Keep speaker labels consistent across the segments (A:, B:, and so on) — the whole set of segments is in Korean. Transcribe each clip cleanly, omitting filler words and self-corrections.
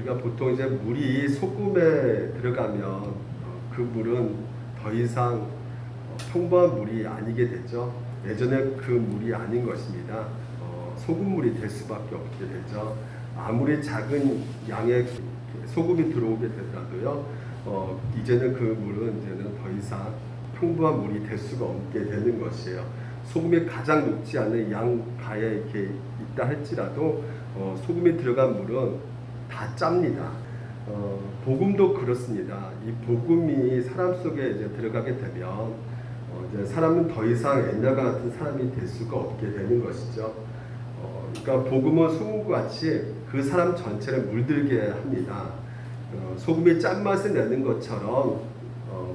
A: 우리가 보통 이제 물이 소금에 들어가면 그 물은 더 이상 평범한 물이 아니게 되죠. 예전에 그 물이 아닌 것입니다. 소금물이 될 수밖에 없게 되죠. 아무리 작은 양의 소금이 들어오게 되더라도요, 이제는 그 물은 이제는 더 이상 평범한 물이 될 수가 없게 되는 것이에요. 소금이 가장 녹지 않은 양가에 이렇게 있다 할지라도 소금이 들어간 물은 다 짭니다. 복음도 그렇습니다. 이 복음이 사람 속에 이제 들어가게 되면 이제 사람은 더 이상 옛날과 같은 사람이 될 수가 없게 되는 것이죠. 그러니까 복음은 소금과 같이 그 사람 전체를 물들게 합니다. 소금이 짠맛을 내는 것처럼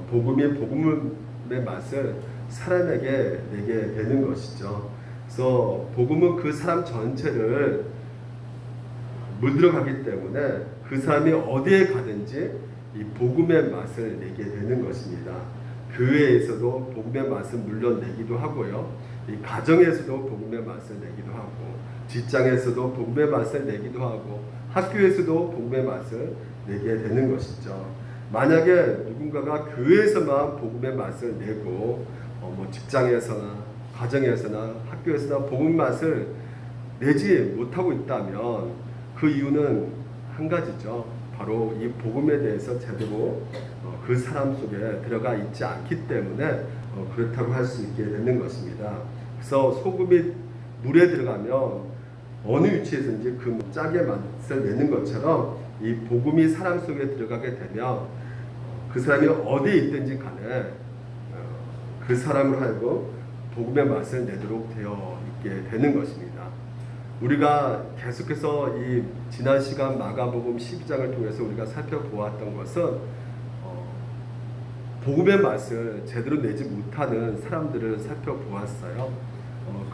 A: 복음이 복음의 맛을 사람에게 내게 되는 것이죠. 그래서 복음은 그 사람 전체를 물들어가기 때문에 그 사람이 어디에 가든지 이 복음의 맛을 내게 되는 것입니다. 교회에서도 복음의 맛을 물론 내기도 하고요. 이 가정에서도 복음의 맛을 내기도 하고, 직장에서도 복음의 맛을 내기도 하고, 학교에서도 복음의 맛을 내게 되는 것이죠. 만약에 누군가가 교회에서만 복음의 맛을 내고 직장에서나 가정에서나 학교에서나 복음의 맛을 내지 못하고 있다면 그 이유는 한 가지죠. 바로 이 복음에 대해서 제대로 그 사람 속에 들어가 있지 않기 때문에 그렇다고 할 수 있게 되는 것입니다. 그래서 소금이 물에 들어가면 어느 위치에서든지 그 짜게 맛을 내는 것처럼 이 복음이 사람 속에 들어가게 되면 그 사람이 어디에 있든지 간에 그 사람을 하여금 복음의 맛을 내도록 되어 있게 되는 것입니다. 우리가 계속해서 이 지난 시간 마가복음 12장을 통해서 우리가 살펴보았던 것은 복음의 맛을 제대로 내지 못하는 사람들을 살펴보았어요.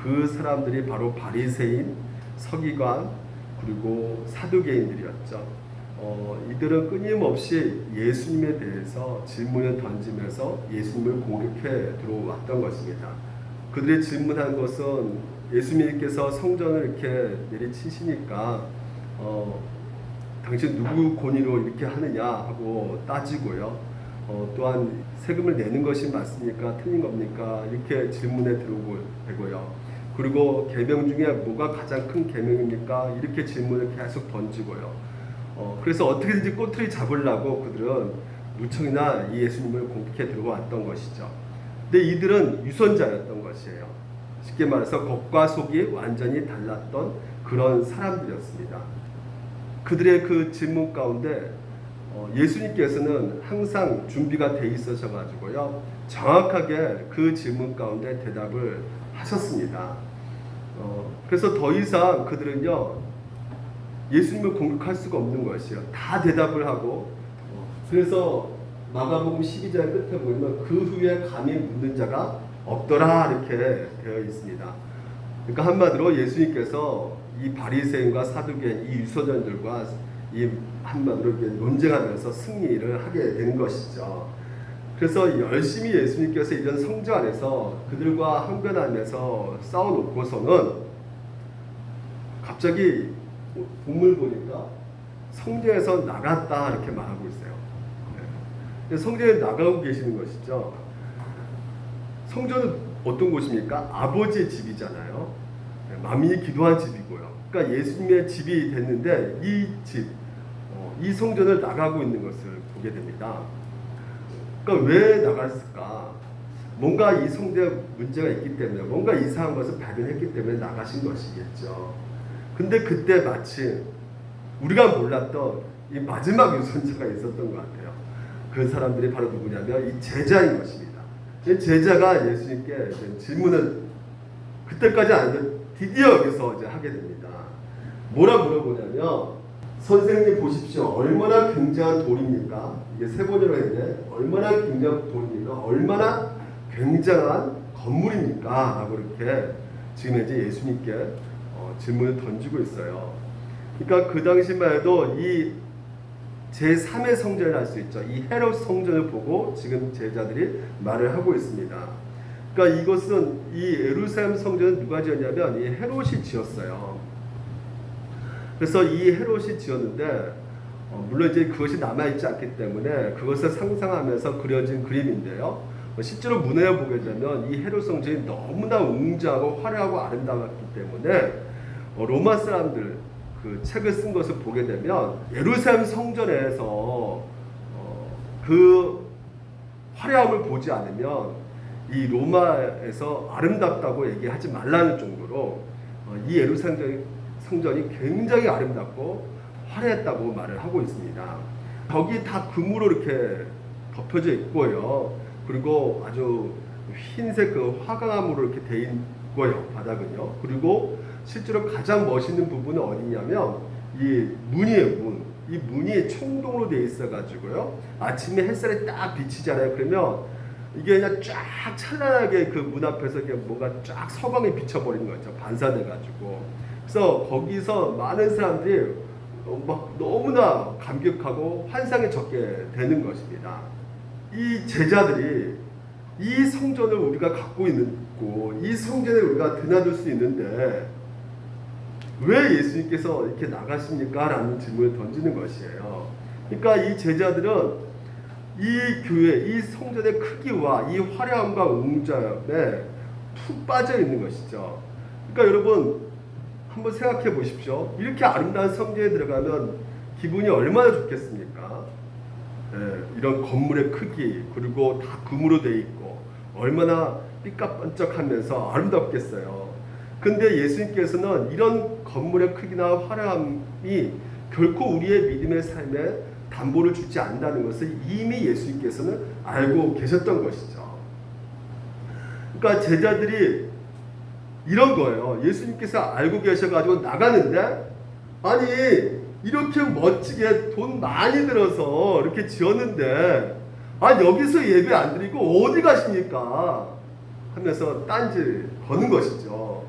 A: 그 사람들이 바로 바리새인, 서기관, 그리고 사두개인들이었죠. 이들은 끊임없이 예수님에 대해서 질문을 던지면서 예수님을 공격해 들어왔던 것입니다. 그들의 질문한 것은 예수님께서 성전을 이렇게 내리치시니까 당신 누구 권위로 이렇게 하느냐 하고 따지고요. 또한 세금을 내는 것이 맞습니까? 틀린 겁니까? 이렇게 질문에 들어오고 되고요. 그리고 계명 중에 뭐가 가장 큰 계명입니까? 이렇게 질문을 계속 던지고요. 그래서 어떻게든지 꼬투리 잡으려고 그들은 무척이나 이 예수님을 공격해 들어왔던 것이죠. 근데 이들은 유선자였던 것이에요. 쉽게 말해서 겉과 속이 완전히 달랐던 그런 사람들이었습니다. 그들의 그 질문 가운데 예수님께서는 항상 준비가 돼 있으셔가지고요, 정확하게 그 질문 가운데 대답을 하셨습니다. 그래서 더 이상 그들은요, 예수님을 공격할 수가 없는 것이에요. 다 대답을 하고, 그래서 마가복음 12장 끝에 보면 그 후에 감히 묻는 자가 없더라 이렇게 되어 있습니다. 그러니까 한마디로 예수님께서 이 바리새인과 사두개인, 이 유서전들과 이 한마디로 논쟁하면서 승리를 하게 된 것이죠. 그래서 열심히 예수님께서 이런 성전 안에서 그들과 항변하면서 싸워놓고서는 갑자기 본문을 보니까 성전에서 나갔다 이렇게 말하고 있어요. 성전에 나가고 계시는 것이죠. 성전은 어떤 곳입니까? 아버지의 집이잖아요. 만민이 기도한 집이고요. 그러니까 예수님의 집이 됐는데 이 집, 이 성전을 나가고 있는 것을 보게 됩니다. 그러니까 왜 나갔을까? 뭔가 이 성전에 문제가 있기 때문에, 뭔가 이상한 것을 발견했기 때문에 나가신 것이겠죠. 근데 그때 마침 우리가 몰랐던 이 마지막 유선자가 있었던 것 같아요. 그 사람들이 바로 누구냐면 이 제자인 것입니다. 이 제자가 예수님께 질문을 그때까지 안 했는데 드디어 여기서 이제 하게 됩니다. 뭐라 물어보냐면, 선생님 보십시오. 얼마나 굉장한 돌입니까? 이게 세 번이라고 했는데 얼마나 굉장한 돌입니까? 얼마나 굉장한 건물입니까? 라고 이렇게 지금 이제 예수님께 질문을 던지고 있어요. 그러니까 그 당시만 해도 이 제3의 성전을 할 수 있죠. 이 헤롯 성전을 보고 지금 제자들이 말을 하고 있습니다. 그러니까 이것은 이 예루살렘 성전은 누가 지었냐면 이 헤롯이 지었어요. 그래서 이 헤롯이 지었는데 물론 이제 그것이 남아있지 않기 때문에 그것을 상상하면서 그려진 그림인데요. 실제로 문헌에 보게 되면 이 헤롯 성전이 너무나 웅장하고 화려하고 아름다웠기 때문에 로마 사람들 그 책을 쓴 것을 보게 되면 예루살렘 성전에서 그 화려함을 보지 않으면 이 로마에서 아름답다고 얘기하지 말라는 정도로 이 예루살렘 성전이 굉장히 아름답고 화려했다고 말을 하고 있습니다. 벽이 다 금으로 이렇게 덮여져 있고요. 그리고 아주 흰색 그 화강암으로 이렇게 돼 있고요. 바닥은요. 그리고 실제로 가장 멋있는 부분은 어디냐면 이 문이에요. 문. 이 문이 청동으로 돼 있어 가지고요. 아침에 햇살이 딱 비치잖아요. 그러면 이게 그냥 쫙 찬란하게 그 문 앞에서 이렇게 뭔가 쫙 서광이 비쳐버리는 거죠. 반사돼 가지고. 그래서 거기서 많은 사람들이 막 너무나 감격하고 환상에 젖게 되는 것입니다. 이 제자들이 이 성전을 우리가 갖고 있고 이 성전에 우리가 드나들 수 있는데 왜 예수님께서 이렇게 나가십니까? 라는 질문을 던지는 것이에요. 그러니까 이 제자들은 이 교회, 이 성전의 크기와 이 화려함과 웅장함에 푹 빠져 있는 것이죠. 그러니까 여러분 한번 생각해 보십시오. 이렇게 아름다운 성전에 들어가면 기분이 얼마나 좋겠습니까? 이런 건물의 크기, 그리고 다 금으로 돼 있고 얼마나 삐까번쩍하면서 아름답겠어요. 근데 예수님께서는 이런 건물의 크기나 화려함이 결코 우리의 믿음의 삶에 담보를 주지 않는다는 것을 이미 예수님께서는 알고 계셨던 것이죠. 그러니까 제자들이 이런 거예요. 예수님께서 알고 계셔가지고 나가는데 아니 이렇게 멋지게 돈 많이 들어서 이렇게 지었는데 여기서 예배 안 드리고 어디 가십니까? 하면서 딴지 거는 것이죠.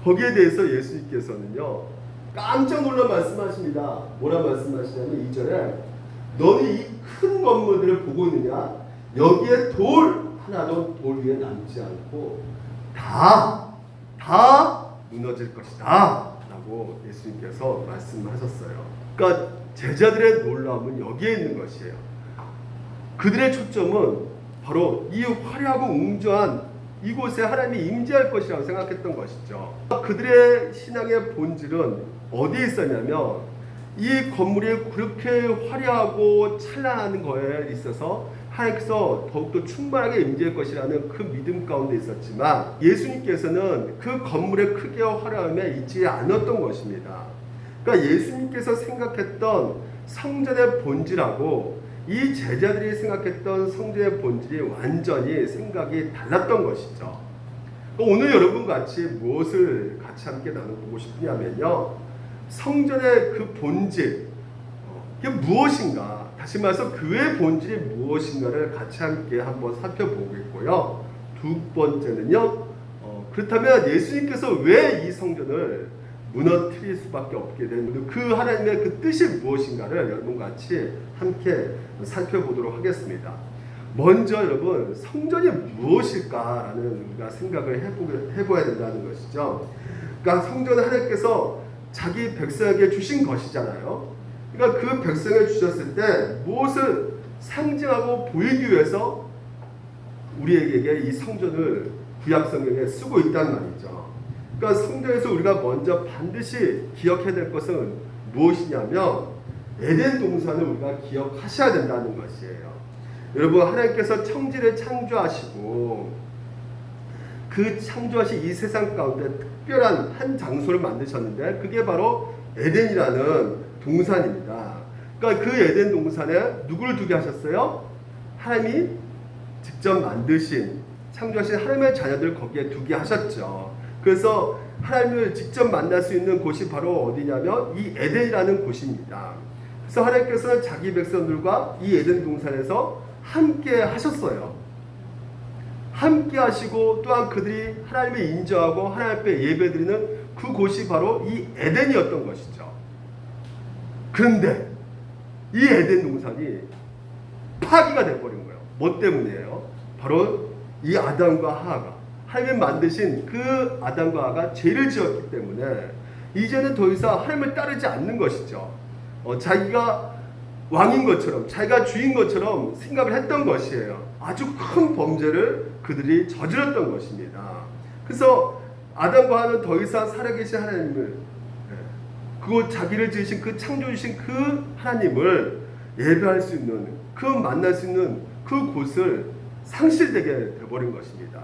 A: 거기에 대해서 예수님께서는요 깜짝 놀라 말씀하십니다. 뭐라 말씀하시냐면 2절에 너는 이 큰 건물들을 보고 있느냐? 여기에 돌 하나도 돌 위에 남지 않고 다 무너질 것이다 라고 예수님께서 말씀하셨어요. 그러니까 제자들의 놀라움은 여기에 있는 것이에요. 그들의 초점은 바로 이 화려하고 웅장한 이곳에 하나님이 임재할 것이라고 생각했던 것이죠. 그들의 신앙의 본질은 어디에 있었냐면 이 건물이 그렇게 화려하고 찬란한 거에 있어서 하나님께서 더욱더 충만하게 임재할 것이라는 그 믿음 가운데 있었지만 예수님께서는 그 건물의 크기와 화려함에 있지 않았던 것입니다. 그러니까 예수님께서 생각했던 성전의 본질하고 이 제자들이 생각했던 성전의 본질이 완전히 생각이 달랐던 것이죠. 오늘 여러분과 같이 무엇을 같이 함께 나눠보고 싶으냐면요. 성전의 그 본질, 이게 무엇인가? 다시 말해서 교회의 본질이 무엇인가를 같이 함께 한번 살펴보겠고요. 두 번째는요. 그렇다면 예수님께서 왜 이 성전을 무너뜨릴 수밖에 없게 된 그 하나님의 그 뜻이 무엇인가를 여러분과 같이 함께 살펴보도록 하겠습니다. 먼저 여러분 성전이 무엇일까라는 우리가 생각을 해봐야 된다는 것이죠. 그러니까 성전은 하나님께서 자기 백성에게 주신 것이잖아요. 그러니까 그 백성에 주셨을 때 무엇을 상징하고 보이기 위해서 우리에게 이 성전을 구약 성경에 쓰고 있단 말이죠. 그러니까 성전에서 우리가 먼저 반드시 기억해야 될 것은 무엇이냐면 에덴 동산을 우리가 기억하셔야 된다는 것이에요. 여러분 하나님께서 천지를 창조하시고 그 창조하신 이 세상 가운데 특별한 한 장소를 만드셨는데 그게 바로 에덴이라는 동산입니다. 그러니까 그 에덴 동산에 누구를 두게 하셨어요? 하나님이 직접 만드신 창조하신 하나님의 자녀들 거기에 두게 하셨죠. 그래서 하나님을 직접 만날 수 있는 곳이 바로 어디냐면 이 에덴이라는 곳입니다. 그래서 하나님께서는 자기 백성들과 이 에덴 동산에서 함께 하셨어요. 함께 하시고 또한 그들이 하나님을 인정하고 하나님 앞에 예배드리는 그 곳이 바로 이 에덴이었던 것이죠. 그런데 이 에덴 동산이 파기가 되어버린 거예요. 뭐 때문이에요? 바로 이 아담과 하하가 하나님이 만드신 그 아담과 하하가 죄를 지었기 때문에 이제는 더 이상 하나님을 따르지 않는 것이죠. 자기가 왕인 것처럼, 자기가 주인 것처럼 생각을 했던 것이에요. 아주 큰 범죄를 그들이 저질렀던 것입니다. 그래서 아담과 하와는 더 이상 살아계신 하나님을, 그곳 자기를 지으신 그 창조주신 그 하나님을 예배할 수 있는, 그 만날 수 있는 그 곳을 상실되게 되어버린 것입니다.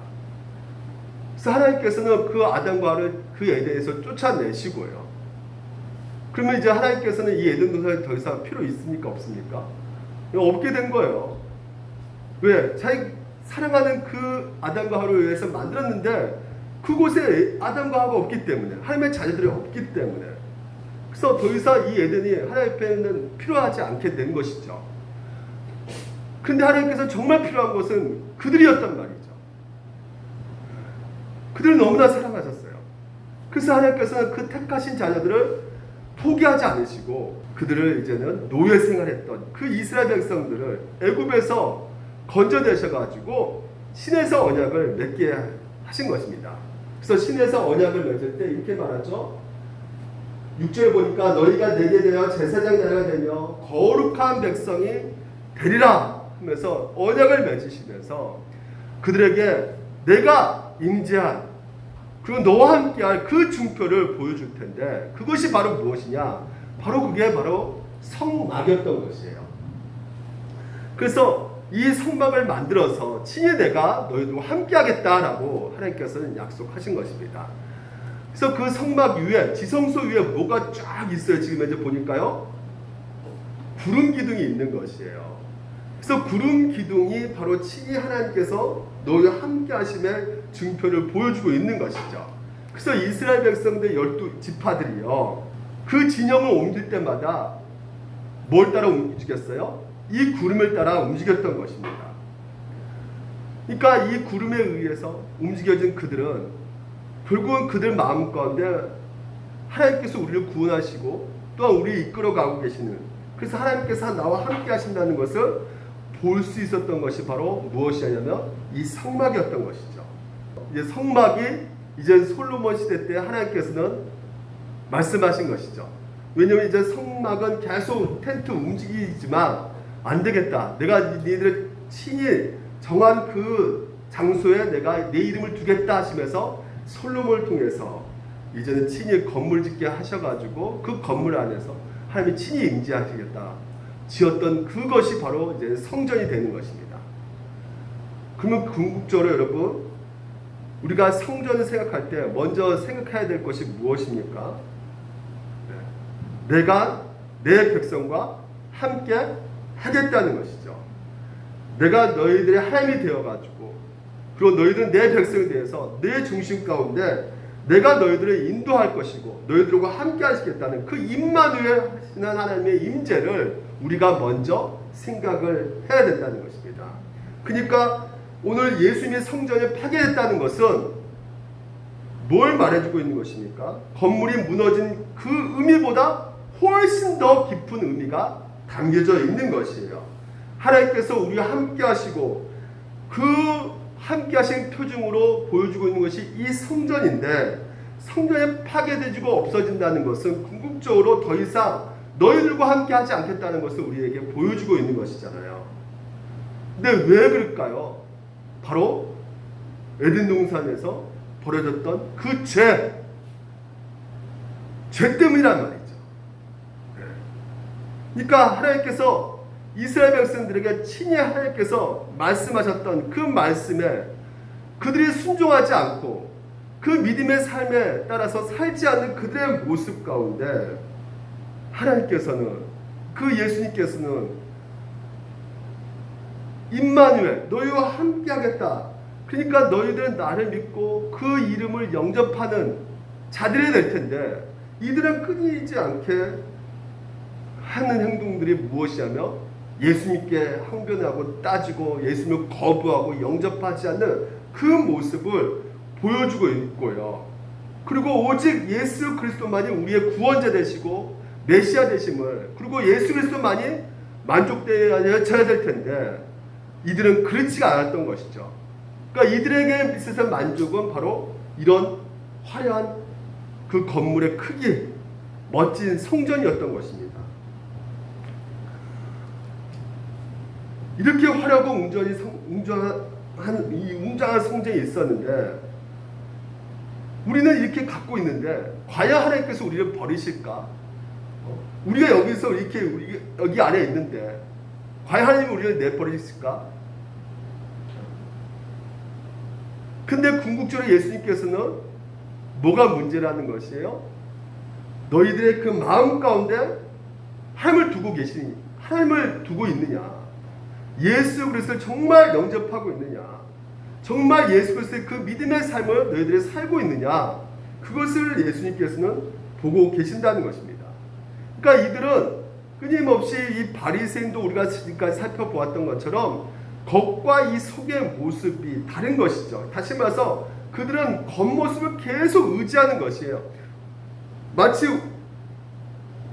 A: 그래서 하나님께서는 그 아담과 하와를 그 에덴에서 쫓아내시고요. 그러면 이제 하나님께서는 이 에덴 동산에 더 이상 필요 있습니까? 없습니까? 없게 된 거예요. 왜? 자기 사랑하는 그 아담과 하와를 위해서 만들었는데 그곳에 아담과 하와가 없기 때문에, 하나님의 자녀들이 없기 때문에, 그래서 더 이상 이 에덴이 하나님 앞에는 필요하지 않게 된 것이죠. 그런데 하나님께서 정말 필요한 것은 그들이었단 말이죠. 그들을 너무나 사랑하셨어요. 그래서 하나님께서는 그 택하신 자녀들을 포기하지 않으시고 그들을 이제는 노예 생활했던 그 이스라엘 백성들을 애굽에서 건져내셔가지고 신에서 언약을 맺게 하신 것입니다. 그래서 신에서 언약을 맺을 때 이렇게 말하죠. 6절에 보니까 너희가 내게 되어 제사장 나라가 되며 거룩한 백성이 되리라 하면서 언약을 맺으시면서 그들에게 내가 임재한, 그리고 너와 함께할 그 증표를 보여줄 텐데, 그것이 바로 무엇이냐? 바로 그게 바로 성막이었던 것이에요. 그래서 이 성막을 만들어서 친히 내가 너희들과 함께하겠다라고 하나님께서는 약속하신 것입니다. 그래서 그 성막 위에, 지성소 위에 뭐가 쫙 있어요. 지금 이제 보니까요, 구름 기둥이 있는 것이에요. 그래서 구름 기둥이 바로 친히 하나님께서 너희와 함께 하심의 증표를 보여주고 있는 것이죠. 그래서 이스라엘 백성들 12지파들이요, 그 진영을 옮길 때마다 뭘 따라 움직였어요? 이 구름을 따라 움직였던 것입니다. 그러니까 이 구름에 의해서 움직여진 그들은 결국은 그들 마음 가운데 하나님께서 우리를 구원하시고 또한 우리를 이끌어가고 계시는, 그래서 하나님께서 나와 함께 하신다는 것을 볼 수 있었던 것이 바로 무엇이냐면 이 성막이었던 것이죠. 이제 성막이 이제 솔로몬 시대 때 하나님께서는 말씀하신 것이죠. 왜냐하면 이제 성막은 계속 텐트 움직이지만 안 되겠다. 내가 너희들을 친히 정한 그 장소에 내가 내 이름을 두겠다 하시면서 솔로몬을 통해서 이제는 친히 건물 짓게 하셔가지고 그 건물 안에서 하나님이 친히 임재하시겠다 지었던 그것이 바로 이제 성전이 되는 것입니다. 그러면 궁극적으로 여러분, 우리가 성전을 생각할 때 먼저 생각해야 될 것이 무엇입니까? 내가 내 백성과 함께 하겠다는 것이죠. 내가 너희들의 하나님이 되어가지고, 그리고 너희들은 내 백성에 대해서 내 중심 가운데 내가 너희들을 인도할 것이고 너희들과 함께 하시겠다는 그 임마누엘 하시는 하나님의 임재를 우리가 먼저 생각을 해야 된다는 것입니다. 그러니까 오늘 예수님의 성전이 파괴됐다는 것은 뭘 말해주고 있는 것입니까? 건물이 무너진 그 의미보다 훨씬 더 깊은 의미가 담겨져 있는 것이에요. 하나님께서 우리와 함께 하시고 그 함께 하신 표징으로 보여주고 있는 것이 이 성전인데, 성전이 파괴되고 없어진다는 것은 궁극적으로 더 이상 너희들과 함께 하지 않겠다는 것을 우리에게 보여주고 있는 것이잖아요. 근데 왜 그럴까요? 바로 에덴 동산에서 벌어졌던 그 죄 때문이란 말이죠. 그러니까 하나님께서 이스라엘 백성들에게 친히 하나님께서 말씀하셨던 그 말씀에 그들이 순종하지 않고 그 믿음의 삶에 따라서 살지 않는 그들의 모습 가운데 하나님께서는, 그 예수님께서는 임마누엘, 너희와 함께 하겠다. 그러니까 너희들은 나를 믿고 그 이름을 영접하는 자들이 될 텐데, 이들은 끊이지 않게 하는 행동들이 무엇이냐면 예수님께 항변하고 따지고 예수님을 거부하고 영접하지 않는 그 모습을 보여주고 있고요. 그리고 오직 예수 그리스도만이 우리의 구원자 되시고 메시아 되심을, 그리고 예수 그리스도만이 만족되어야 될 텐데 이들은 그렇지가 않았던 것이죠. 그러니까 이들에게 있어서 만족은 바로 이런 화려한 그 건물의 크기, 멋진 성전이었던 것입니다. 이렇게 화려하고 웅장한 성전이 있었는데 우리는 이렇게 갖고 있는데 과연 하나님께서 우리를 버리실까? 우리가 여기서 이렇게 여기 안에 있는데 과연 하나님이 우리를 내버리실까? 근데 궁극적으로 예수님께서는 뭐가 문제라는 것이에요? 너희들의 그 마음 가운데 하나님을 두고 있느냐? 예수 그리스도를 정말 영접하고 있느냐? 정말 예수 그리스도의 그 믿음의 삶을 너희들이 살고 있느냐? 그것을 예수님께서는 보고 계신다는 것입니다. 그러니까 이들은 끊임없이 이 바리새인도 우리가 지금까지 살펴보았던 것처럼 겉과 이 속의 모습이 다른 것이죠. 다시 말해서 그들은 겉모습을 계속 의지하는 것이에요. 마치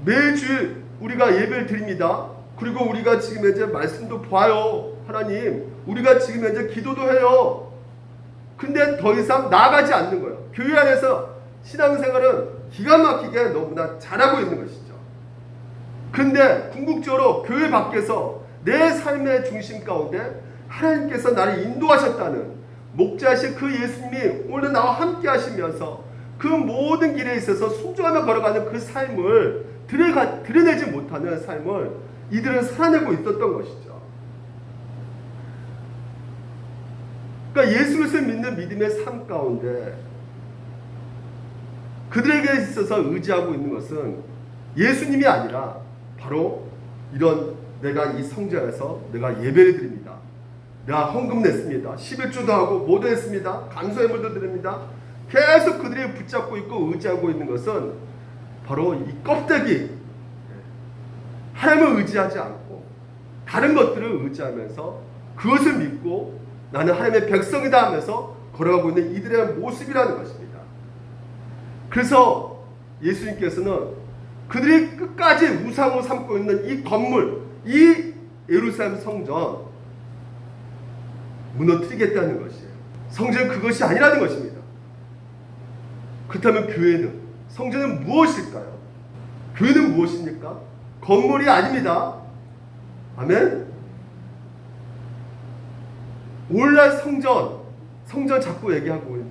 A: 매주 우리가 예배를 드립니다. 그리고 우리가 지금 이제 말씀도 봐요. 하나님, 우리가 지금 이제 기도도 해요. 근데 더 이상 나아가지 않는 거예요. 교회 안에서 신앙생활은 기가 막히게 너무나 잘하고 있는 것이죠. 근데 궁극적으로 교회 밖에서 내 삶의 중심 가운데 하나님께서 나를 인도하셨다는 목자이신 그 예수님이 오늘 나와 함께 하시면서 그 모든 길에 있어서 순종하며 걸어가는 그 삶을 드러내지 못하는 삶을 이들은 살아내고 있었던 것이죠. 그러니까 예수 그리스도를 믿는 믿음의 삶 가운데 그들에게 있어서 의지하고 있는 것은 예수님이 아니라 바로 이런 내가 이 성전에서 내가 예배를 드립니다. 내가 헌금 냈습니다. 11조도 하고 모두 했습니다. 감사의물도 드립니다. 계속 그들이 붙잡고 있고 의지하고 있는 것은 바로 이 껍데기, 하나님을 의지하지 않고 다른 것들을 의지하면서 그것을 믿고 나는 하나님의 백성이다 하면서 걸어가고 있는 이들의 모습이라는 것입니다. 그래서 예수님께서는 그들이 끝까지 우상으로 삼고 있는 이 건물, 이 예루살렘 성전 무너뜨리겠다는 것이에요. 성전은 그것이 아니라는 것입니다. 그렇다면 교회는, 성전은 무엇일까요? 교회는 무엇입니까? 건물이 아닙니다. 아멘? 오늘날 성전 자꾸 얘기하고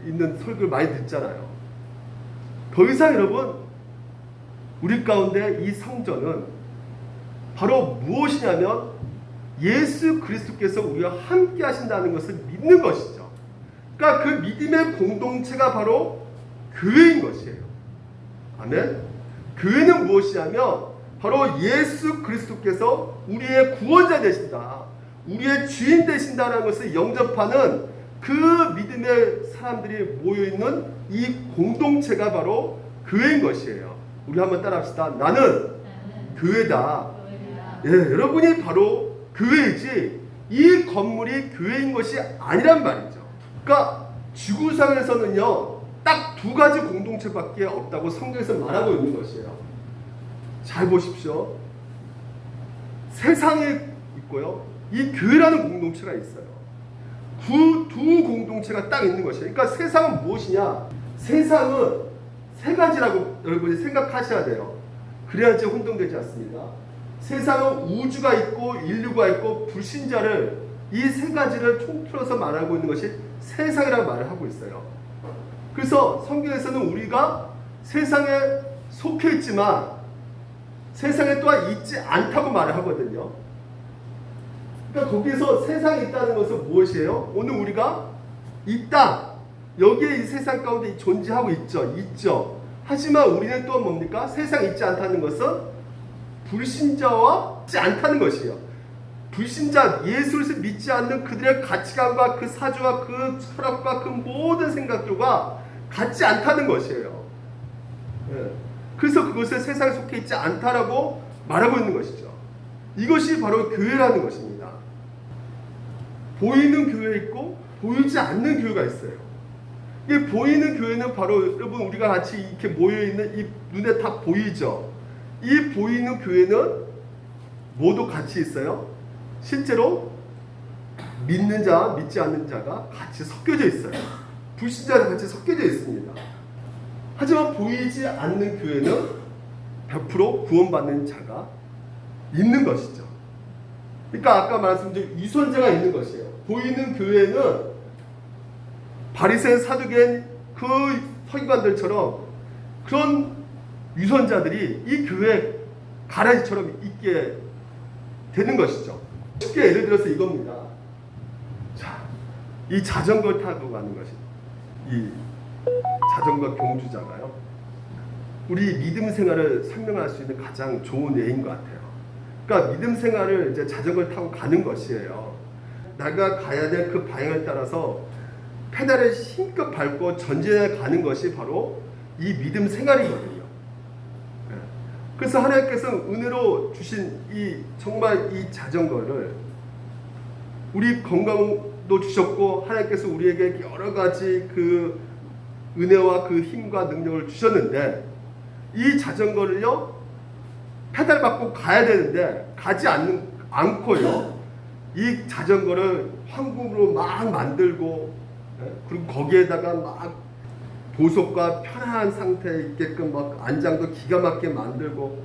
A: 있는 설교를 많이 듣잖아요. 더 이상 여러분, 우리 가운데 이 성전은 바로 무엇이냐면 예수 그리스도께서 우리와 함께 하신다는 것을 믿는 것이죠. 그러니까 그 믿음의 공동체가 바로 교회인 것이에요. 아멘? 교회는 무엇이냐면 바로 예수 그리스도께서 우리의 구원자 되신다, 우리의 주인 되신다는 것을 영접하는 그 믿음의 사람들이 모여있는 이 공동체가 바로 교회인 것이에요. 우리 한번 따라합시다. 나는 교회다. 예, 여러분이 바로 교회이지 이 건물이 교회인 것이 아니란 말이죠. 그러니까 지구상에서는요 딱 두 가지 공동체밖에 없다고 성경에서 말하고 있는 것이에요. 잘 보십시오. 세상에 있고요, 이 교회라는 공동체가 있어요. 두 공동체가 딱 있는 것이에요. 그러니까 세상은 무엇이냐? 세상은 세 가지라고 여러분이 생각하셔야 돼요. 그래야지 혼동되지 않습니다. 세상은 우주가 있고 인류가 있고 불신자를, 이 세 가지를 통틀어서 말하고 있는 것이 세상이라는 말을 하고 있어요. 그래서 성경에서는 우리가 세상에 속해 있지만 세상에 또한 있지 않다고 말을 하거든요. 그러니까 거기서 세상에 있다는 것은 무엇이에요? 오늘 우리가 있다, 여기에 이 세상 가운데 존재하고 있죠. 하지만 우리는 또 뭡니까? 세상에 있지 않다는 것은 불신자와 있지 않다는 것이에요. 불신자, 예수를 믿지 않는 그들의 가치관과 그 사주와 그 철학과 그 모든 생각들과 같지 않다는 것이에요. 예. 그래서 그것을 세상에 속해 있지 않다라고 말하고 있는 것이죠. 이것이 바로 교회라는 것입니다. 보이는 교회 있고 보이지 않는 교회가 있어요. 이 보이는 교회는 바로 여러분 우리가 같이 이렇게 모여있는 이 눈에 다 보이죠. 이 보이는 교회는 모두 같이 있어요. 실제로 믿는 자, 믿지 않는 자가 같이 섞여져 있어요. 불신자가 같이 섞여져 있습니다. 하지만 보이지 않는 교회는 100% 구원받는 자가 있는 것이죠. 그러니까 아까 말씀드린 유선자가 있는 것이에요. 보이는 교회는 바리새인 사두개인 그 서기관들처럼 그런 유선자들이 이 교회 가라지처럼 있게 되는 것이죠. 쉽게 예를 들어서 이겁니다. 자, 이 자전거 타고 가는 것이 이 자전거 경주자가요. 우리 믿음 생활을 설명할 수 있는 가장 좋은 예인 것 같아요. 그러니까 믿음 생활을 이제 자전거를 타고 가는 것이에요. 내가 가야 될 그 방향을 따라서 페달을 힘껏 밟고 전진해 가는 것이 바로 이 믿음 생활이거든요. 그래서 하나님께서 은혜로 주신 이 정말 이 자전거를 우리 건강도 주셨고 하나님께서 우리에게 여러 가지 그 은혜와 그 힘과 능력을 주셨는데 이 자전거를요 페달 밟고 가야 되는데 가지 않고요 이 자전거를 황금으로 막 만들고 그리고 거기에다가 막 보석과 편안한 상태에 있게끔 막 안장도 기가 막히게 만들고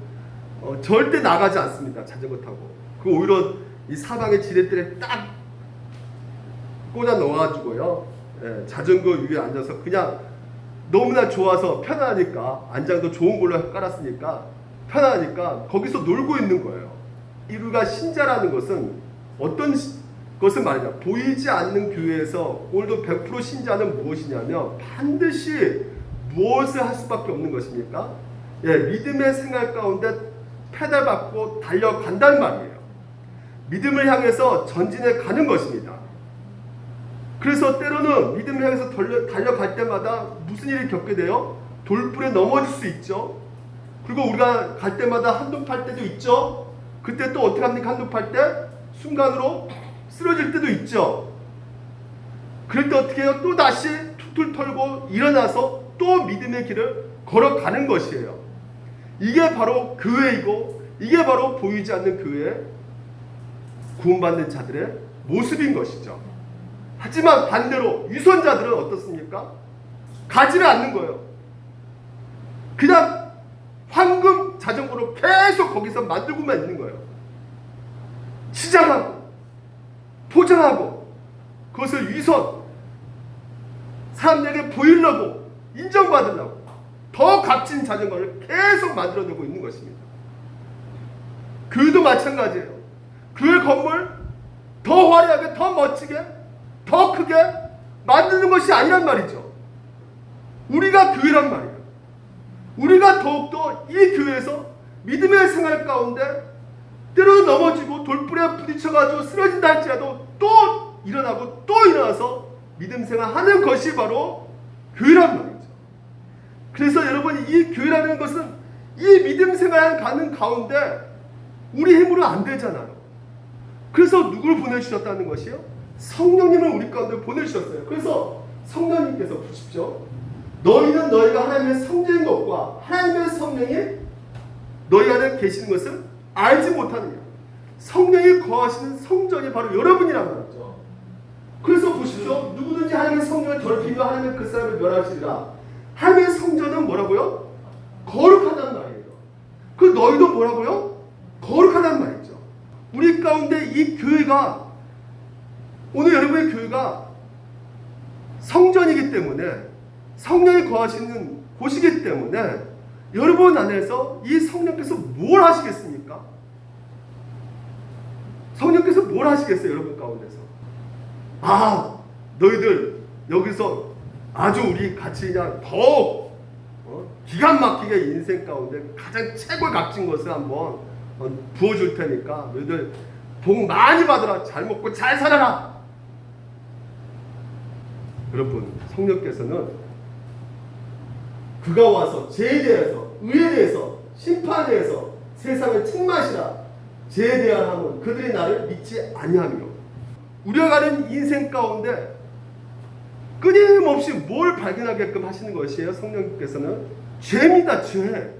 A: 절대 나가지 않습니다. 자전거 타고. 그 오히려 이 사방의 지렛대에 딱 꽂아 넣어가지고요. 자전거 위에 앉아서 그냥 너무나 좋아서 편안하니까 안장도 좋은 걸로 깔았으니까 편안하니까 거기서 놀고 있는 거예요. 우리가 신자라는 것은 어떤 것은 말이냐 보이지 않는 교회에서 오늘도 100% 신자는 무엇이냐면 반드시 무엇을 할 수밖에 없는 것입니까? 믿음의 생활 가운데 페달 밟고 달려간단 말이에요. 믿음을 향해서 전진해 가는 것입니다. 그래서 때로는 믿음을 향해서 달려갈 때마다 무슨 일이 겪게 돼요? 돌불에 넘어질 수 있죠. 그리고 우리가 갈 때마다 한눈 팔 때도 있죠. 그때 또 어떻게 합니까? 한눈 팔 때 순간으로 쓰러질 때도 있죠. 그럴 때 어떻게 해요? 또 다시 툭툭 털고 일어나서 또 믿음의 길을 걸어가는 것이에요. 이게 바로 교회이고 이게 바로 보이지 않는 교회의 구원받는 자들의 모습인 것이죠. 하지만 반대로 유선자들은 어떻습니까? 가지를 않는 거예요. 그냥 황금 자전거로 계속 거기서 만들고만 있는 거예요. 시장하고 포장하고 그것을 위선 사람들에게 보이려고 인정받으려고 더 값진 자전거를 계속 만들어내고 있는 것입니다. 교회도 마찬가지예요. 교회 건물 더 화려하게 더 멋지게 더 크게 만드는 것이 아니란 말이죠. 우리가 교회란 말이에요. 우리가 더욱더 이 교회에서 믿음의 생활 가운데 때로는 넘어지고 돌불에 부딪혀가지고 쓰러진다 할지라도 또 일어나고 또 일어나서 믿음 생활하는 것이 바로 교회란 말이죠. 그래서 여러분 이 교회라는 것은 이 믿음 생활 가는 가운데 우리 힘으로 안 되잖아요. 그래서 누구를 보내주셨다는 것이요? 성령님을 우리 가운데 보내주셨어요. 그래서 성령님께서 보십시오. 너희는 너희가 하나님의 성령인 것과 하나님의 성령이 너희 안에 계시는 것을 알지 못하느냐. 성령이 거하시는 성전이 바로 여러분이란 말이죠. 그래서 보십시오. 누구든지 하나님의 성령을 더럽히며 하나님의 그 사람을 멸하시리라. 하나님의 성전은 뭐라고요? 거룩하단 말이에요. 그 너희도 뭐라고요? 거룩하단 말이죠. 우리 가운데 이 교회가 오늘 여러분의 교회가 성전이기 때문에 성령이 거하시는 곳이기 때문에 여러분 안에서 이 성령께서 뭘 하시겠습니까? 성령께서 뭘 하시겠어요? 여러분 가운데서 너희들 여기서 아주 우리 같이 그냥 더 기가 막히게 인생 가운데 가장 최고의 값진 것을 한번 부어줄 테니까 너희들 복 많이 받으라. 잘 먹고 잘 살아라. 여러분 성령께서는 그가 와서 죄에 대해서 의에 대해서 심판에 대해서 세상을 책망하시라. 죄에 대한 함은 그들이 나를 믿지 아니하며 우리가 가는 인생 가운데 끊임없이 뭘 발견하게끔 하시는 것이에요. 성령께서는 죄입니다. 죄.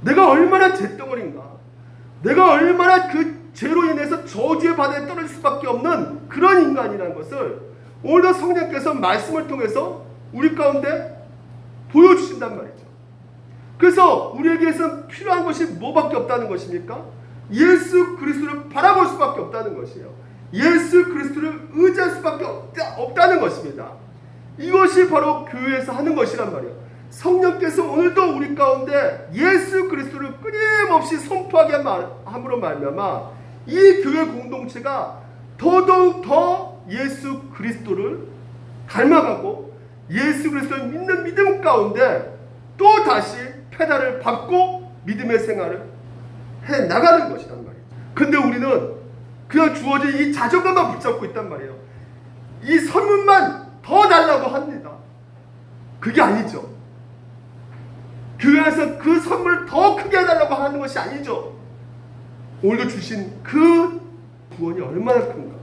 A: 내가 얼마나 죄덩어리인가. 내가 얼마나 그 죄로 인해서 저주의 바다에 떨어질 수밖에 없는 그런 인간이라는 것을 오늘도 성령께서 말씀을 통해서 우리 가운데 보여주신단 말이죠. 그래서 우리에게서 필요한 것이 뭐밖에 없다는 것입니까? 예수 그리스도를 바라볼 수밖에 없다는 것이에요. 예수 그리스도를 의지할 수밖에 없다는 것입니다. 이것이 바로 교회에서 하는 것이란 말이에요. 성령께서 오늘도 우리 가운데 예수 그리스도를 끊임없이 선포하게 함으로 말미암아 이 교회 공동체가 더더욱 더 예수 그리스도를 닮아가고 예수 그리스도를 믿는 믿음 가운데 또 다시 페달을 밟고 믿음의 생활을 해 나가는 것이란 말이에요. 근데 우리는 그냥 주어진 이 자전거만 붙잡고 있단 말이에요. 이 선물만 더 달라고 합니다. 그게 아니죠. 교회에서 그 선물을 더 크게 해달라고 하는 것이 아니죠. 오늘도 주신 그 구원이 얼마나 큰가,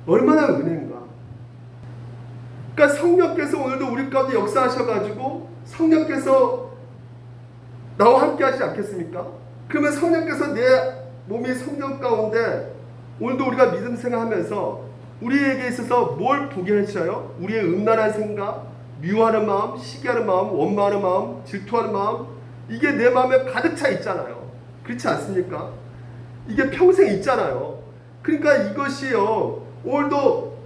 A: 얼마나 은혜인가. 그러니까 성령께서 오늘도 우리 가운데 역사하셔가지고 성령께서 나와 함께 하시지 않겠습니까? 그러면 성령께서 내 몸이 성령 가운데 오늘도 우리가 믿음 생활하면서 우리에게 있어서 뭘 보게 하셔요? 우리의 음란한 생각, 미워하는 마음, 시기하는 마음, 원망하는 마음, 질투하는 마음, 이게 내 마음에 가득 차 있잖아요. 그렇지 않습니까? 이게 평생 있잖아요. 그러니까 이것이요, 오늘도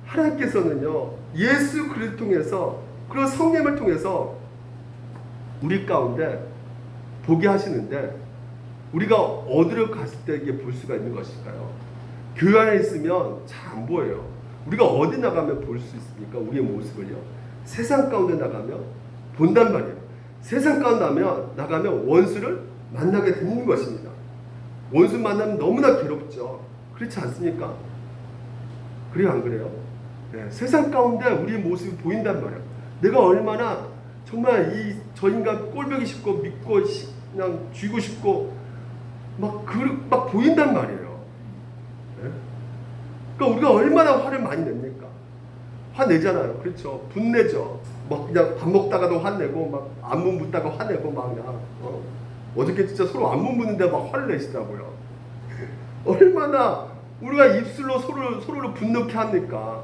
A: 하나님께서는요, 예수 그리스도를 통해서, 그리고 성령을 통해서 우리 가운데 보게 하시는데, 우리가 어디로 갔을 때 이게 볼 수가 있는 것일까요? 교회 안에 있으면 잘 안 보여요. 우리가 어디 나가면 볼 수 있습니까? 우리의 모습을요. 세상 가운데 나가면 본단 말이에요. 세상 가운데 나가면 원수를 만나게 되는 것입니다. 원수 만나면 너무나 괴롭죠. 그렇지 않습니까? 그래요, 안 그래요? 네, 세상 가운데 우리의 모습이 보인단 말이에요. 내가 얼마나 정말 저 인간 꼴보기 싶고 믿고 그냥 쥐고 싶고 막 보인단 말이에요. 네? 그러니까 우리가 얼마나 화를 많이 냅니까? 화내잖아요. 그렇죠. 분내죠. 막 그냥 밥 먹다가도 화내고 막 안문 묻다가 화내고 막 그냥 어저께 진짜 서로 안문 묻는데 막 화를 내시더라고요. 얼마나 우리가 입술로 서로를 분노케 합니까?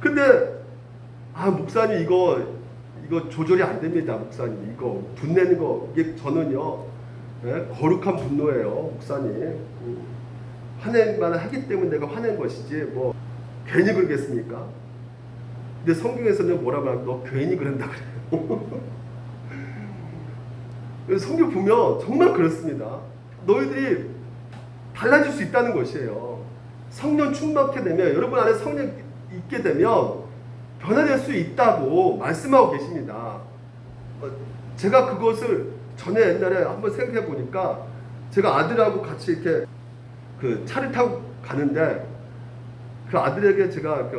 A: 근데 목사님 이거 조절이 안 됩니다. 목사님 이거 분내는 거 이게 저는요, 네? 거룩한 분노예요. 목사님 화낼만 하기 때문에 내가 화낸 것이지 뭐 괜히 그러겠습니까? 근데 성경에서는 뭐라고 하면 너 괜히 그런다 그래요. 성경 보면 정말 그렇습니다. 너희들이 달라질 수 있다는 것이에요. 성령 충만케 되면, 여러분 안에 성령 있게 되면 변화될 수 있다고 말씀하고 계십니다. 제가 그것을 전에 옛날에 한번 생각해 보니까, 제가 아들하고 같이 이렇게 그 차를 타고 가는데 그 아들에게 제가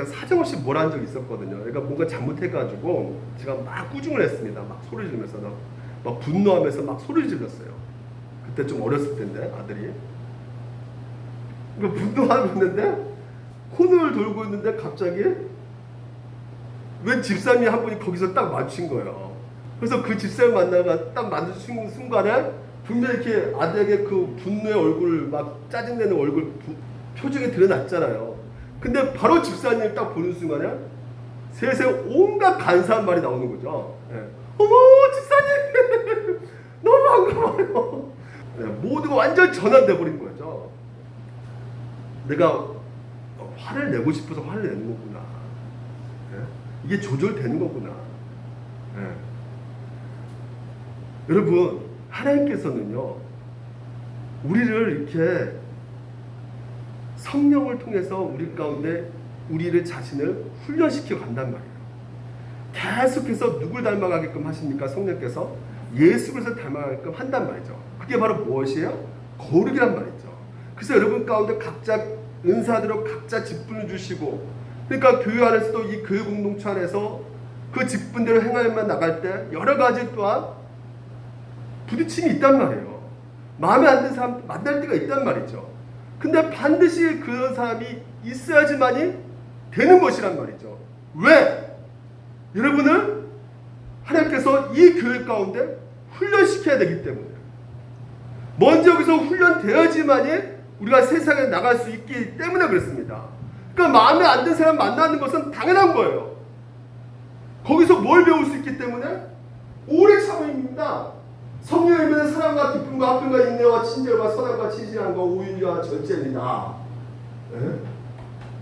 A: 사정없이 뭐라 한 적이 있었거든요. 그러니까 뭔가 잘못해가지고 제가 막 꾸중을 했습니다. 막 소리 지르면서 막 분노하면서 막 소리 질렀어요. 그때 좀 어렸을 텐데 아들이. 그러니까 분노하고 있는데 코너를 돌고 있는데 갑자기 웬 집사님이 한 분이 거기서 딱 마주친 거예요. 그래서 그 집사님 만나가 딱 마주친 순간에 분명히 이렇게 아들에게 그 분노의 얼굴, 막 짜증내는 얼굴 표정이 드러났잖아요. 근데 바로 집사님을 딱 보는 순간에 세상 온갖 간사한 말이 나오는 거죠. 네. 어머 집사님 너무 반가워요. 네, 모두가 완전 전환돼 버린 거죠. 내가 화를 내고 싶어서 화를 내는 거구나. 네? 이게 조절되는 거구나. 네. 여러분, 하나님께서는요, 우리를 이렇게 성령을 통해서 우리 가운데 우리를 자신을 훈련시켜 간단 말이에요. 계속해서 누굴 닮아가게끔 하십니까? 성령께서 예수 그리스도를 닮아가게끔 한단 말이죠. 그게 바로 무엇이에요? 거룩이란 말이죠. 그래서 여러분 가운데 각자 은사대로 각자 직분을 주시고, 그러니까 교회 안에서도 이 교회 공동체 안에서 그 직분대로 행하여만 나갈 때 여러 가지 또한 부딪힘이 있단 말이에요. 마음에 안 드는 사람 만날 때가 있단 말이죠. 근데 반드시 그런 사람이 있어야지만이 되는 것이란 말이죠. 왜? 여러분을 하나님께서 이 교회 가운데 훈련시켜야 되기 때문에. 먼저 여기서 훈련되어야지만이 우리가 세상에 나갈 수 있기 때문에 그렇습니다. 그러니까 마음에 안 드는 사람 만나는 것은 당연한 거예요. 거기서 뭘 배울 수 있기 때문에? 오래 참음입니다. 성령의 열매는 사랑과 기쁨과 화평과 인내와 친절과 선함과 진실함과 오윤과 절제입니다. 네?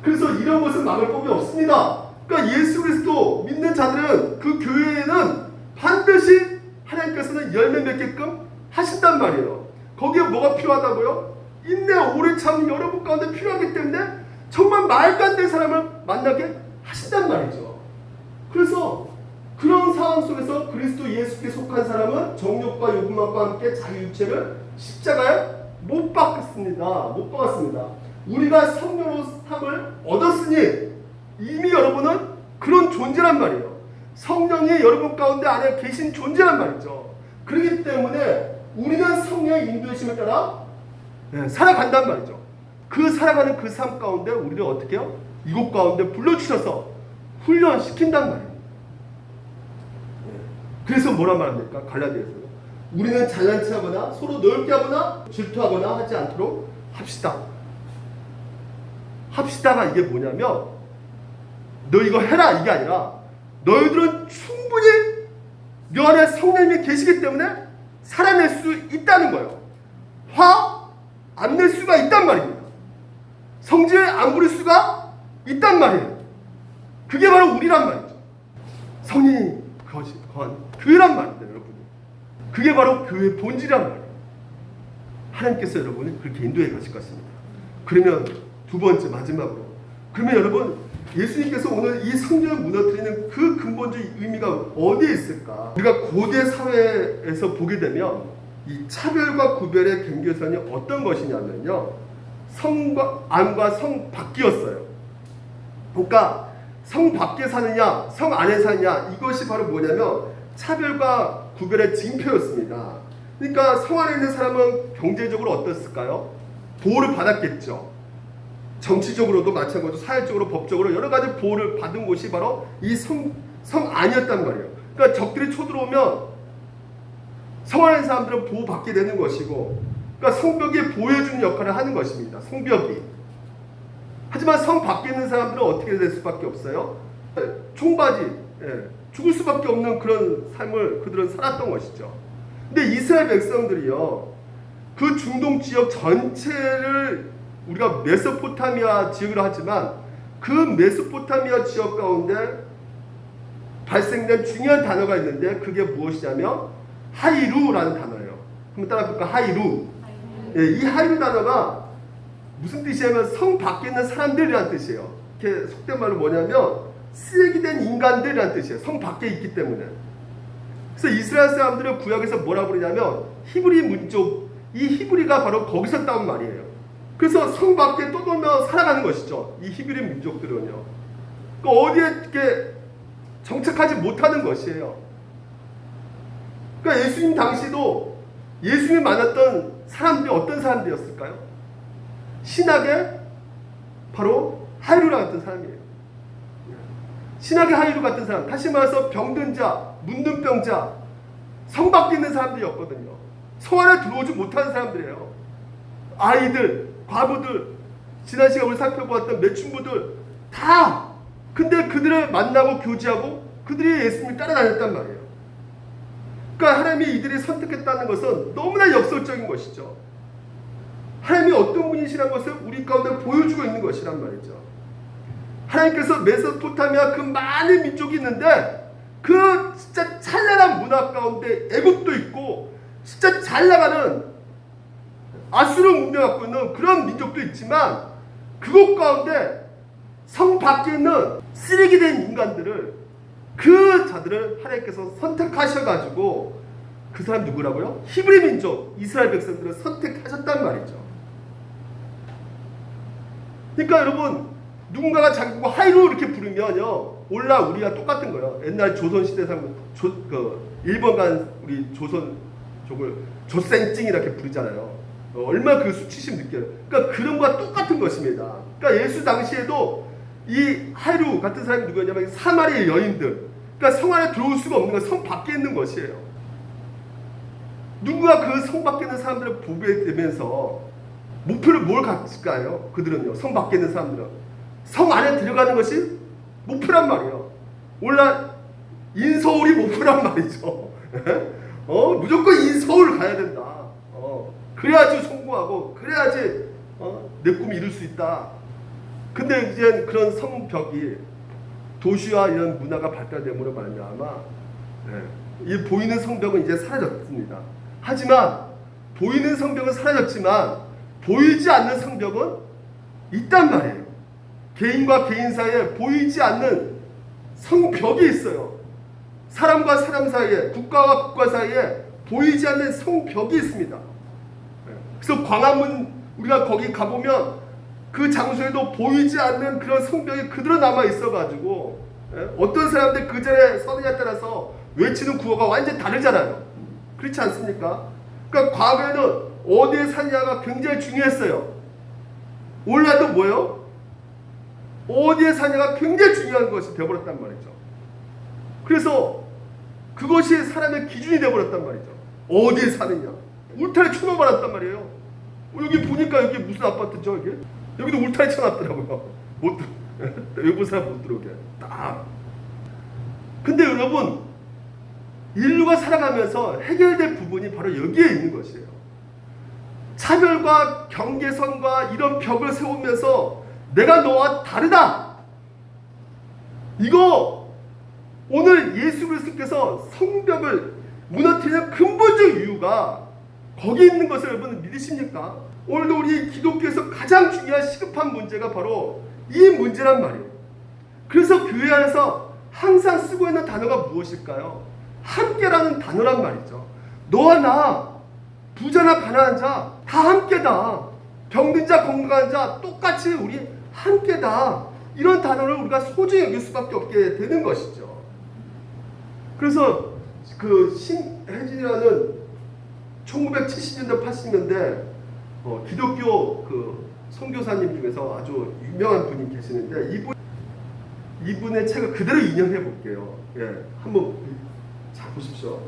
A: 그래서 이런 것은 막을 법이 없습니다. 그러니까 예수 그리스도 믿는 자들은 그 교회에는 반드시 하나님께서는 열매 맺게끔 하신단 말이에요. 거기에 뭐가 필요하다고요? 인내 오래 참은 여러분 가운데 필요하기 때문에 정말 말도 안 되는 사람을 만나게 하신단 말이죠. 그래서 그런 상황 속에서 그리스도 예수께 속한 사람은 정욕과 욕망과 함께 자기 육체를 십자가에 못 박았습니다. 못 박았습니다. 우리가 성령으로 삼을 얻었으니 이미 여러분은 그런 존재란 말이에요. 성령이 여러분 가운데 안에 계신 존재란 말이죠. 그렇기 때문에 우리는 성령의 인도하심에 따라 살아간단 말이죠. 그 살아가는 그 삶 가운데 우리를 어떻게 해요? 이곳 가운데 불러주셔서 훈련시킨단 말이에요. 그래서 뭐라 말합니까? 갈라디아서 우리는 잘난체 하거나 서로 넓게 하거나 질투하거나 하지 않도록 합시다. 합시다가 이게 뭐냐면 너 이거 해라 이게 아니라 너희들은 충분히 너 안에 성령님이 계시기 때문에 살아낼 수 있다는 거예요. 화 안 낼 수가 있단 말입니다. 성질 안 부릴 수가 있단 말이에요. 그게 바로 우리란 말이죠. 성령이 거한 교회란 말입니다, 여러분. 그게 바로 교회의 본질이란 말이에요. 하나님께서 여러분을 그렇게 인도해 가실 것입니다. 그러면 두 번째 마지막으로 그러면 여러분 예수님께서 오늘 이 성전을 무너뜨리는 그 근본적인 의미가 어디에 있을까? 우리가 고대 사회에서 보게 되면 이 차별과 구별의 경계선이 어떤 것이냐면요, 성 안과 성 밖이었어요. 그러니까 성 밖에 사느냐 성 안에 사느냐 이것이 바로 뭐냐면 차별과 구별의 징표였습니다. 그러니까 성 안에 있는 사람은 경제적으로 어땠을까요? 보호를 받았겠죠. 정치적으로도 마찬가지로 사회적으로 법적으로 여러 가지 보호를 받은 곳이 바로 이 성 안이었단 말이에요. 그러니까 적들이 쳐들어오면 성 안에 있는 사람들은 보호받게 되는 것이고, 그러니까 성벽이 보호해주는 역할을 하는 것입니다. 성벽이. 하지만 성 밖에 있는 사람들은 어떻게 될 수밖에 없어요? 총바지, 죽을 수밖에 없는 그런 삶을 그들은 살았던 것이죠. 근데 이스라엘 백성들이요, 그 중동 지역 전체를 우리가 메소포타미아 지역으로 하지만 그 메소포타미아 지역 가운데 발생된 중요한 단어가 있는데 그게 무엇이냐면 하이루라는 단어예요. 한번 따라볼까? 하이루. 이 하이루 단어가 무슨 뜻이냐면 성 밖에 있는 사람들이라는 뜻이에요. 이렇게 속된 말로 뭐냐면 쓰레기 된 인간들이라는 뜻이에요. 성 밖에 있기 때문에. 그래서 이스라엘 사람들은 구약에서 뭐라고 그러냐면 히브리 민족, 이 히브리가 바로 거기서 따온 말이에요. 그래서 성 밖에 떠돌며 살아가는 것이죠. 이 히브리 민족들은요. 그러니까 어디에 이렇게 정착하지 못하는 것이에요. 그러니까 예수님 당시도 예수님 만났던 사람들이 어떤 사람들이었을까요? 신학의 바로 하이루 같은 사람이에요. 신학의 하이루 같은 사람, 다시 말해서 병든 자, 문둥병자, 성 밖에 있는 사람들이었거든요. 성 안에 들어오지 못하는 사람들이에요. 아이들, 과부들, 지난 시간에 우리 살펴보았던 매춘부들 다. 근데 그들을 만나고 교제하고 그들이 예수님을 따라다녔단 말이에요. 그러니까 하나님이 이들이 선택했다는 것은 너무나 역설적인 것이죠. 하나님이 어떤 분이시라는 것을 우리 가운데 보여주고 있는 것이란 말이죠. 하나님께서 메소포타미아 그 많은 민족이 있는데 그 진짜 찬란한 문화 가운데 애국도 있고 진짜 잘 나가는 아수르 문명 갖고 있는 그런 민족도 있지만 그곳 가운데 성 밖에 있는 쓰레기 된 인간들을, 그 자들을 하나님께서 선택하셔가지고 그 사람 누구라고요? 히브리 민족 이스라엘 백성들을 선택하셨단 말이죠. 그러니까 여러분 누군가가 자기 보고 하이루 이렇게 부르면요, 올라 우리가 똑같은 거예요. 옛날 조선시대 사람 일본 간 우리 조선족을 조센찡 이렇게 부르잖아요. 얼마나 그 수치심 느껴요. 그러니까 그런 거와 똑같은 것입니다. 그러니까 예수 당시에도 이 하이루 같은 사람이 누구였냐면 사마리아 여인들, 그러니까 성 안에 들어올 수가 없는 건 성 밖에 있는 것이에요. 누군가 그 성 밖에 있는 사람들을 보게 되면서 목표를 뭘 가질까요? 그들은요, 성 밖에 있는 사람들은 성 안에 들어가는 것이 목표란 말이에요. 올라 인서울이 목표란 말이죠. 무조건 인서울 가야 된다. 그래야지 성공하고 그래야지 내 꿈 이룰 수 있다. 근데 이제 그런 성벽이 도시와 이런 문화가 발달됨으로 말미암아 이 보이는 성벽은 이제 사라졌습니다. 하지만 보이는 성벽은 사라졌지만 보이지 않는 성벽은 있단 말이에요. 개인과 개인 사이에 보이지 않는 성벽이 있어요. 사람과 사람 사이에, 국가와 국가 사이에 보이지 않는 성벽이 있습니다. 그래서 광화문 우리가 거기 가보면 그 장소에도 보이지 않는 그런 성벽이 그대로 남아 있어가지고 어떤 사람들 그 전에 서느냐에 따라서 외치는 구호가 완전히 다르잖아요. 그렇지 않습니까? 그러니까 과거에는 어디에 사느냐가 굉장히 중요했어요. 오늘날도 뭐예요? 어디에 사느냐가 굉장히 중요한 것이 되어버렸단 말이죠. 그래서 그것이 사람의 기준이 되어버렸단 말이죠. 어디에 사느냐. 울타리 쳐놓아버렸단 말이에요. 여기 보니까 여기 무슨 아파트죠? 이게? 여기도 울타리 쳐놨더라고요. 못 들어. 외부 사람 못 들어오게. 딱. 근데 여러분, 인류가 살아가면서 해결될 부분이 바로 여기에 있는 것이에요. 차별과 경계선과 이런 벽을 세우면서 내가 너와 다르다. 이거 오늘 예수 그리스도께서 성벽을 무너뜨리는 근본적 이유가 거기 있는 것을 여러분 믿으십니까? 오늘도 우리 기독교에서 가장 중요한 시급한 문제가 바로 이 문제란 말이에요. 그래서 교회 안에서 항상 쓰고 있는 단어가 무엇일까요? 함께라는 단어란 말이죠. 너와 나, 부자나 가난한 자 다 함께다. 병든 자 건강한 자 똑같이 우리 함께다. 이런 단어를 우리가 소중히 여길 수밖에 없게 되는 것이죠. 그래서 그 신혜진이라는 1970년대 80년대 기독교 그 선교사님 중에서 아주 유명한 분이 계시는데 이분의 책을 그대로 인용해 볼게요. 한번 잘 보십시오.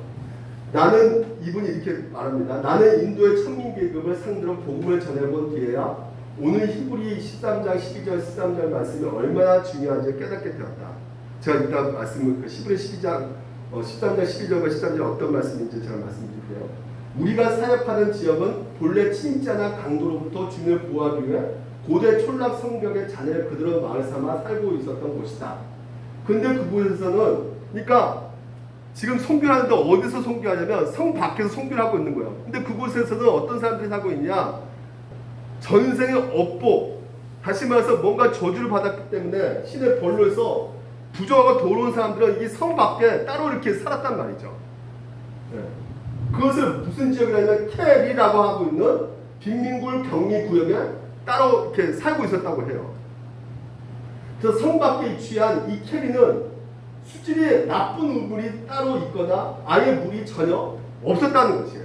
A: 나는 이분이 이렇게 말합니다. 나는 인도의 천민계급을 상대로 복음을 전해본 뒤에야 오늘 히브리 13장 12절 13절 말씀이 얼마나 중요한지 깨닫게 되었다. 제가 일단 말씀을 그 히브리 12장 13장 12절과 13절 어떤 말씀인지 제가 말씀드릴게요. 우리가 사역하는 지역은 본래 침입자나 강도로부터 주민을 보호하기 위해 고대 촌락 성벽의 잔해를 그대로 마을 삼아 살고 있었던 곳이다. 근데 그곳에서는 그러니까 지금 선교하는데 어디서 선교하냐면 성 밖에서 선교를 하고 있는 거예요. 근데 그곳에서는 어떤 사람들이 살고 있냐? 전생의 업보, 다시 말해서 뭔가 저주를 받았기 때문에 신의 벌로 해서 부정하고 더러운 사람들은 이 성 밖에 따로 이렇게 살았단 말이죠. 그것을 무슨 지역이라면 캐리라고 하고 있는 빈민굴 격리 구역에 따로 이렇게 살고 있었다고 해요. 그래서 성 밖에 위치한 이 캐리는 수질이 나쁜 물이 따로 있거나 아예 물이 전혀 없었다는 것이에요.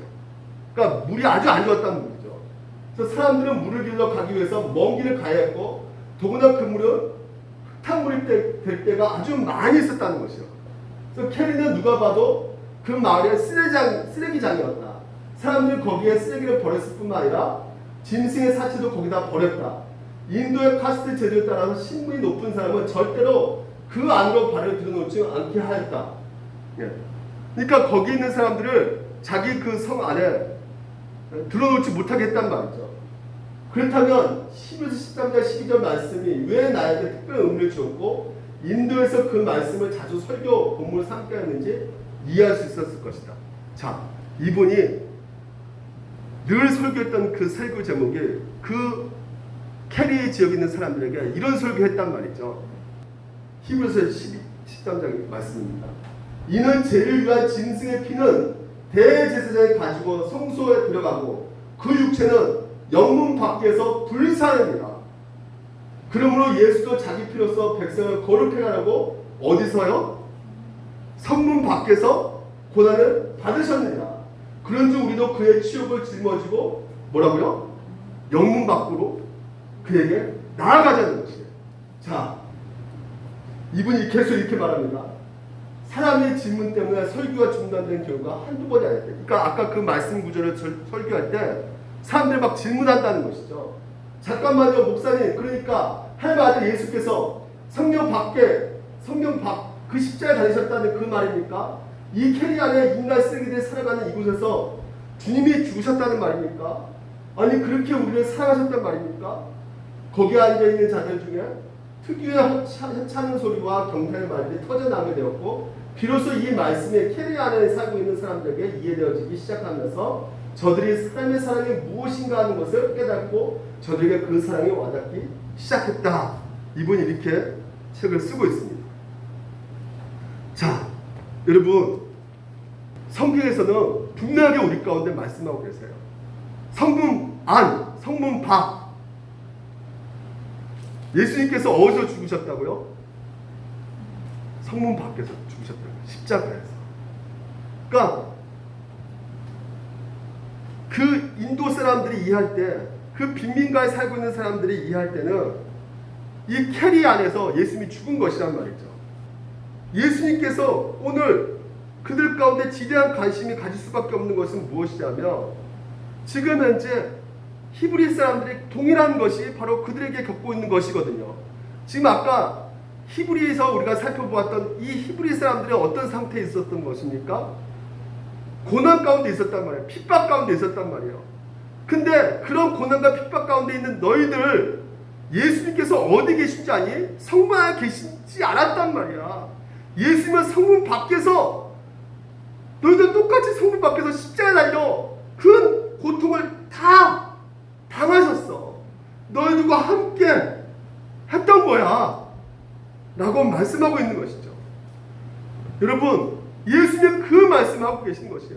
A: 그러니까 물이 아주 안 좋았다는 거죠. 그래서 사람들은 물을 길러 가기 위해서 먼 길을 가야 했고 더구나 그 물은 흙탕물이 될 때가 아주 많이 있었다는 것이에요. 그래서 캐리는 누가 봐도 그 마을의 쓰레기장이었다. 사람들이 거기에 쓰레기를 버렸을 뿐만 아니라 짐승의 사체도 거기다 버렸다. 인도의 카스트 제도에 따라서 신분이 높은 사람은 절대로 그 안으로 발을 들여놓지 않게 하였다. 그러니까 거기 있는 사람들을 자기 그 성 안에 들어놓지 못하게 했단 말이죠. 그렇다면 11절 13절 12절 말씀이 왜 나에게 특별한 의미를 주었고 인도에서 그 말씀을 자주 설교 본문을 삼게 했는지 이해할 수 있었을 것이다. 자, 이분이 늘 설교했던 그 설교 제목이 그 캐리 지역에 있는 사람들에게 이런 설교했단 말이죠. 히브리서 13장 말씀입니다. 이는 죄를 위한 짐승의 피는 대제사장이 가지고 성소에 들어가고 그 육체는 영문 밖에서 불사릅니다. 그러므로 예수도 자기 피로써 백성을 거룩해 가라고 어디서요? 성문 밖에서 고난을 받으셨느니라. 그런즉 우리도 그의 치욕을 짊어지고 뭐라고요? 영문 밖으로 그에게 나아가자는 것이에요. 자, 이분이 계속 이렇게 말합니다. 사람의 질문 때문에 설교가 중단된 경우가 한두 번이 아니다. 그러니까 아까 그 말씀 구조를 설교할 때 사람들이 막 질문한다는 것이죠. 잠깐만요, 목사님. 그러니까 하나님 아들 예수께서 성경 그 십자가에 다니셨다는 그 말입니까? 이 캐리 안에 인간 쓰레기들이 살아가는 이곳에서 주님이 죽으셨다는 말입니까? 아니 그렇게 우리를 사랑하셨단 말입니까? 거기에 앉아있는 자들 중에 특유의 차는 소리와 경탄의 말들이 터져나오게 되었고 비로소 이 말씀이 캐리 안에 살고 있는 사람들에게 이해되어지기 시작하면서 저들이 삶의 사랑이 무엇인가 하는 것을 깨닫고 저들에게 그 사랑이 와닿기 시작했다. 이분이 이렇게 책을 쓰고 있습니다. 자, 여러분 성경에서는 분명하게 우리 가운데 말씀하고 계세요. 성문 안, 성문 밖. 예수님께서 어디서 죽으셨다고요? 성문 밖에서 죽으셨다고요. 십자가에서. 그러니까 그 인도 사람들이 이해할 때, 그 빈민가에 살고 있는 사람들이 이해할 때는 이 캐리 안에서 예수님이 죽은 것이란 말이죠. 예수님께서 오늘 그들 가운데 지대한 관심이 가질 수밖에 없는 것은 무엇이냐면 지금 현재 히브리 사람들이 동일한 것이 바로 그들에게 겪고 있는 것이거든요. 지금 아까 히브리에서 우리가 살펴보았던 이 히브리 사람들이 어떤 상태에 있었던 것입니까? 고난 가운데 있었단 말이에요. 핍박 가운데 있었단 말이에요. 근데 그런 고난과 핍박 가운데 있는 너희들 예수님께서 어디 계신지 아니? 성문 안에 계시지 않았단 말이야. 예수님은 성문 밖에서 너희들 똑같이 성문 밖에서 십자가에 달려 그 고통을 다 당하셨어. 너희들과 함께 했던 거야 라고 말씀하고 있는 것이죠. 여러분 예수님 그 말씀하고 계신 것이에요.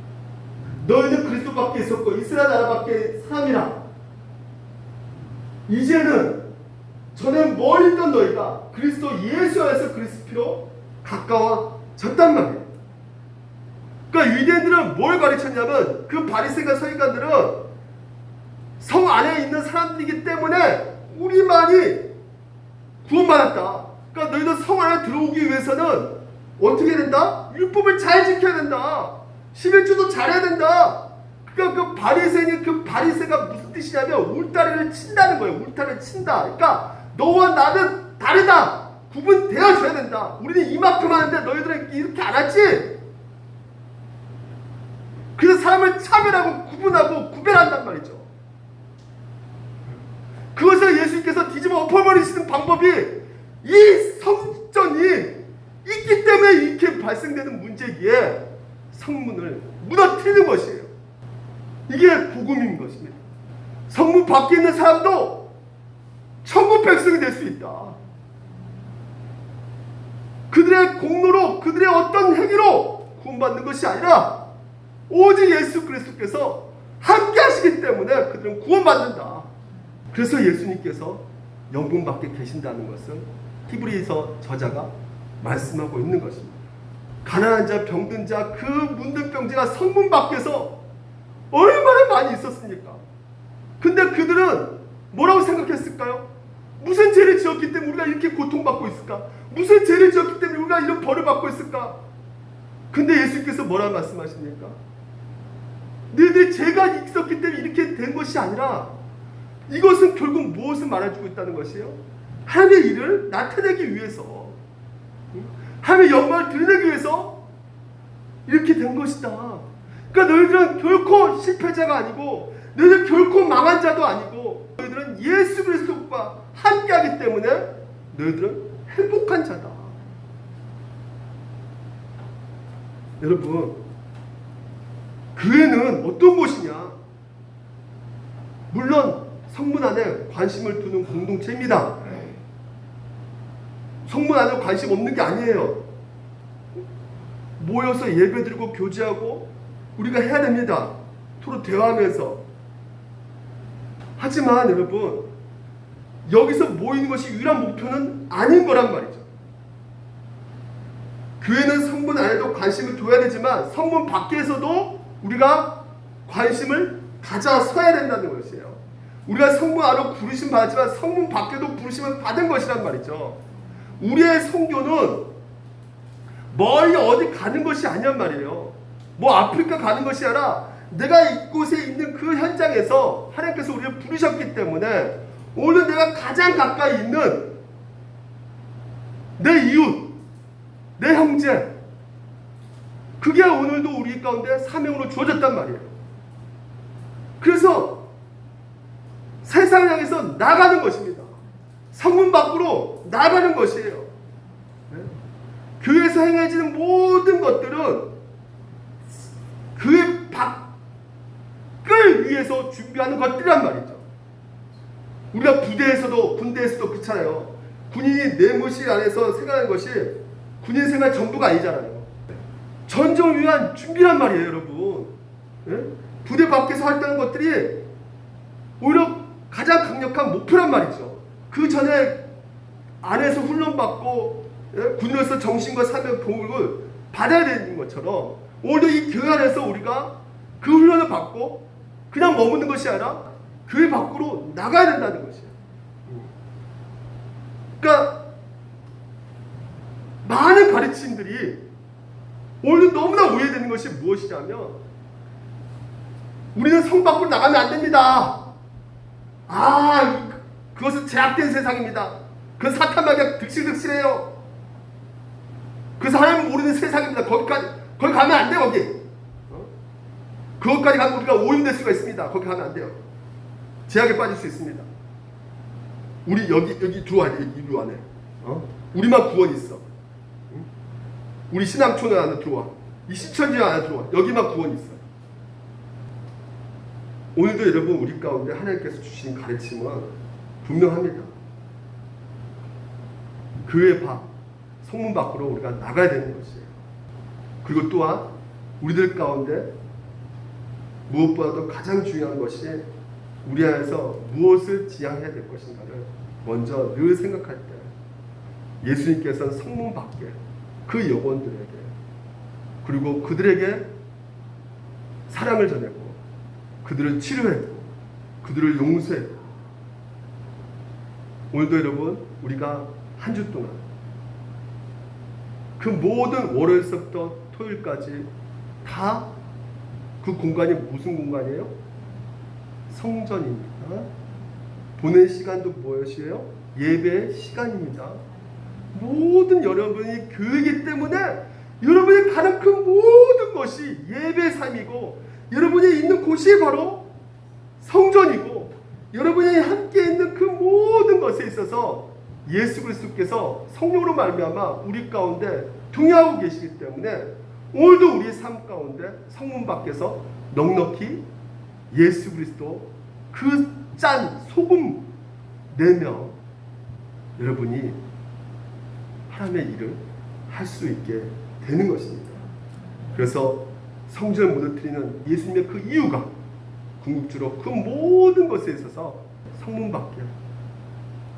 A: 너희는 그리스도 밖에 있었고 이스라엘 나라 밖에 사람이라. 이제는 전에 멀리 있던 너희가 그리스도 예수 안에서 그리스도 피로 가까워졌단 말이에요. 그러니까 유대인들은 뭘 가르쳤냐면 그 바리새인과 서기관들은 성 안에 있는 사람들이기 때문에 우리만이 구원받았다. 그러니까 너희도 성 안에 들어오기 위해서는 어떻게 된다? 율법을 잘 지켜야 된다. 11조도 잘해야 된다. 그러니까 그 바리새인이 그 바리새가 무슨 뜻이냐면 울타리를 친다는 거예요. 울타리를 친다. 그러니까 너와 나는 다르다. 구분되어줘야 된다. 우리는 이만큼 하는데 너희들은 이렇게 안 하지? 그래서 사람을 차별하고 구분하고 구별한단 말이죠. 그것을 예수님께서 뒤집어 엎어버리시는 방법이 이 성전이 있기 때문에 이렇게 발생되는 문제기에 성문을 무너뜨리는 것이에요. 이게 복음인 것입니다. 성문 밖에 있는 사람도 천국 백성이 될 수 있다. 그들의 공로로 그들의 어떤 행위로 구원받는 것이 아니라 오직 예수 그리스도께서 함께 하시기 때문에 그들은 구원받는다. 그래서 예수님께서 영분 밖에 계신다는 것을 히브리서 저자가 말씀하고 있는 것입니다. 가난한 자, 병든 자, 그 문둥병자가 성문 밖에서 얼마나 많이 있었습니까? 근데 그들은 뭐라고 생각했을까요? 무슨 죄를 지었기 때문에 우리가 이렇게 고통받고 있을까? 무슨 죄를 지었기 때문에 우리가 이런 벌을 받고 있을까? 근데 예수님께서 뭐라 말씀하십니까? 너희들이 죄가 있었기 때문에 이렇게 된 것이 아니라 이것은 결국 무엇을 말해주고 있다는 것이에요? 하나님의 일을 나타내기 위해서, 하나님의 영광을 드러내기 위해서 이렇게 된 것이다. 그러니까 너희들은 결코 실패자가 아니고 너희들은 결코 망한 자도 아니고 너희들은 예수 그리스도와 함께하기 때문에 너희들은 행복한 자다. 여러분 교회는 어떤 곳이냐? 물론 성문 안에 관심을 두는 공동체입니다. 성문 안에 관심 없는 게 아니에요. 모여서 예배드리고 교제하고 우리가 해야 됩니다. 서로 대화하면서. 하지만 여러분 여기서 모이는 것이 유일한 목표는 아닌 거란 말이죠. 교회는 성문 안에도 관심을 둬야 되지만 성문 밖에서도 우리가 관심을 가져서야 된다는 것이에요. 우리가 성문 안으로 부르심 받지만 성문 밖에도 부르심을 받은 것이란 말이죠. 우리의 선교는 멀리 어디 가는 것이 아니란 말이에요. 뭐 아프리카 가는 것이 아니라 내가 이곳에 있는 그 현장에서 하나님께서 우리를 부르셨기 때문에 오늘 내가 가장 가까이 있는 내 이웃, 내 형제, 그게 오늘도 우리 가운데 사명으로 주어졌단 말이에요. 그래서 세상을 향해서 나가는 것입니다. 성문 밖으로 나가는 것이에요. 교회에서 행해지는 모든 것들은 그 밖을 위해서 준비하는 것들이란 말이죠. 우리가 부대에서도 군대에서도 그렇잖아요. 군인이 내무실 안에서 생활하는 것이 군인 생활 전부가 아니잖아요. 전쟁을 위한 준비란 말이에요, 여러분. 부대 밖에서 활동하는 것들이 오히려 가장 강력한 목표란 말이죠. 그 전에 안에서 훈련받고 군인으로서 정신과 사명 교육을 받아야 되는 것처럼 오늘도 이 교회 안에서 우리가 그 훈련을 받고 그냥 머무는 것이 아니라 교회 밖으로 나가야 된다는 것이에요. 그러니까 많은 가르침들이 오늘 너무나 오해되는 것이 무엇이냐면 우리는 성 밖으로 나가면 안 됩니다. 그것은 제약된 세상입니다. 그건 사탄마귀가 득실득실해요. 그래서 하나님 모르는 세상입니다. 거기 가면 안 돼요. 거기. 그것까지 가면 우리가 오염될 수가 있습니다. 거기 가면 안 돼요. 제약에 빠질 수 있습니다. 우리 여기 들어와야 돼. 이 안에. 우리만 구원이 있어. 우리 신앙촌 안에 들어와. 이 신천지 안에 들어와. 여기만 구원이 있어. 오늘도 여러분 우리 가운데 하나님께서 주신 가르침은 분명합니다. 교회 밖, 성문 밖으로 우리가 나가야 되는 것이에요. 그리고 또한 우리들 가운데 무엇보다도 가장 중요한 것이 우리 안에서 무엇을 지향해야 될 것인가를 먼저 늘 생각할 때 예수님께서는 성문 밖에 그 영혼들에게 그리고 그들에게 사랑을 전했고 그들을 치료했고 그들을 용서했고 오늘도 여러분 우리가 한 주 동안 그 모든 월요일서부터 토요일까지 다 그 공간이 무슨 공간이에요? 성전입니다. 보낸 시간도 무엇이에요? 예배 시간입니다. 모든 여러분이 교회이기 때문에 여러분이 가는 그 모든 것이 예배 삶이고 여러분이 있는 곳이 바로 성전이고 여러분이 함께 있는 그 모든 것에 있어서 예수 그리스도께서 성령으로 말미암아 우리 가운데 동의하고 계시기 때문에 오늘도 우리 삶 가운데 성문 밖에서 넉넉히 예수 그리스도 그 짠 소금 내며 여러분이 하나님의 일을 할 수 있게 되는 것입니다. 그래서 성전을 무너뜨리는 예수님의 그 이유가 궁극적으로 그 모든 것에 있어서 성문 밖에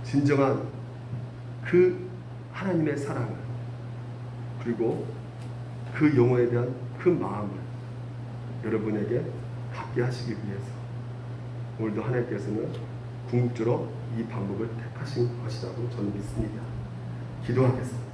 A: 진정한 그 하나님의 사랑을 그리고 그 영혼에 대한 그 마음을 여러분에게 갖게 하시기 위해서 오늘도 하나님께서는 궁극적으로 이 방법을 택하신 것이라고 저는 믿습니다. 기도하겠습니다.